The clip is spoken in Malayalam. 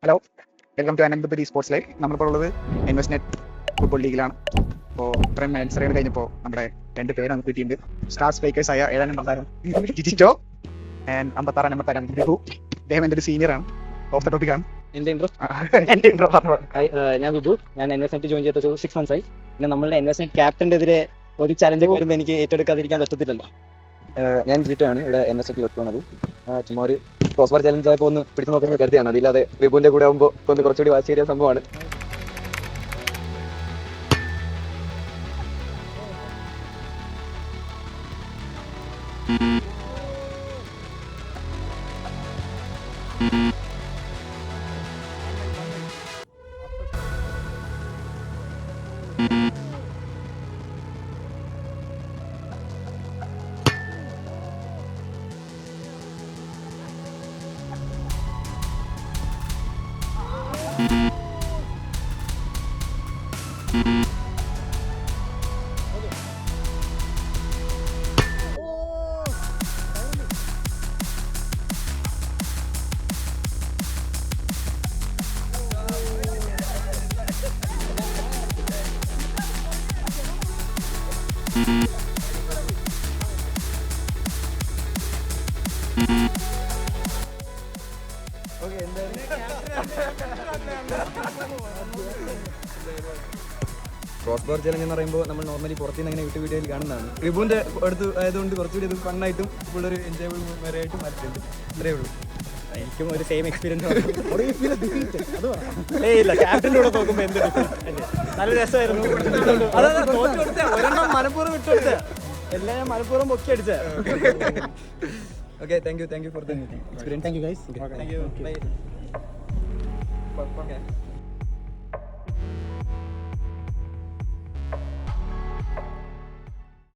Hello, welcome to Ananthapuri sports live. നമ്മളിപ്പോൾ ഉള്ളത് ഇൻവെസ്റ്റ്നെറ്റ് ഫുട്ബോൾ ലീഗിലാണ്. അപ്പോൾ ഇത്രയും മത്സരങ്ങൾ കഴിഞ്ഞപ്പോൾ നമ്മുടെ 2 പേര് നമുക്ക് കിട്ടിയിട്ടുണ്ട്. സ്റ്റാർ സ്ട്രൈക്കേഴ്സ് ആയ 7 നമ്പർ താരം ജിജിറ്റോ ആൻഡ് 56 നമ്പർ താരം ബിഹു. അദ്ദേഹം എൻ്റെ ഒരു സീനിയറാണ്. ഓഫ് ദ ടോപ്പിക്കാണ് എന്റെ ഇൻട്രോ എൻ്റെ ഇൻട്രോ. ഞാൻ വിഭു. ഞാൻ ഇൻവെസ്റ്റ്മെന്റ് ജോയിൻ ചെയ്തത് 6 months ആയി. പിന്നെ നമ്മളുടെ ഇൻവെസ്റ്റ്മെന്റ് ക്യാപ്റ്റന്റെ എതിരെ ഒരു ചലഞ്ച് വരുമ്പോൾ എനിക്ക് ഏറ്റെടുക്കാതിരിക്കാൻ പറ്റത്തില്ലല്ലോ. ഞാൻ ജിറ്റോ ആണ് ഇവിടെ ഇൻവെസ്റ്റ്മെന്റ് വർക്ക് ചെയ്യുന്നത്. ചുമ്മാ ഒരു ക്രോസ് ബാർ ചലഞ്ച് ആയപ്പോൾ ഒന്ന് പിടിച്ചു നോക്കുന്നത് കരുതിയാണ്. അതില്ലാതെ വിഭുവിന്റെ കൂടെ ആകുമ്പോൾ ഒന്ന് കുറച്ചുകൂടി വാശിയേറിയ സംഭവമാണ്. ക്രോസ് ബാർ ചലഞ്ച് എന്ന് പറയുമ്പോൾ നമ്മൾ നോർമലി പുറത്തുനിന്ന് അങ്ങനെ വീഡിയോയിൽ കാണുന്നതാണ്. വിഭുവിൻ്റെ അടുത്ത് ആയതുകൊണ്ട് കുറച്ചുകൂടി ഇത് ഫണ്ണായിട്ടും ഫുള്ളൊരു എൻജോയബിൾ വരെയായിട്ടും മാറ്റിയിട്ടുണ്ട്. അത്രേ ഉള്ളൂ. എനിക്കും ഒരു സെയിം എക്സ്പീരിയൻസ് ഇല്ല. ക്യാപ്റ്റൻ്റെ കൂടെ നോക്കുമ്പോൾ എന്ത് നല്ല രസമായിരുന്നു. ഒരെണ്ണം മനഃപൂർവ്വം വിട്ടുകൊടുത്ത എല്ലാം ഞാൻ മനഃപൂർവ്വം പൊക്കി അടിച്ച. Okay, thank you for the experience. Thank you guys. Thank you. By.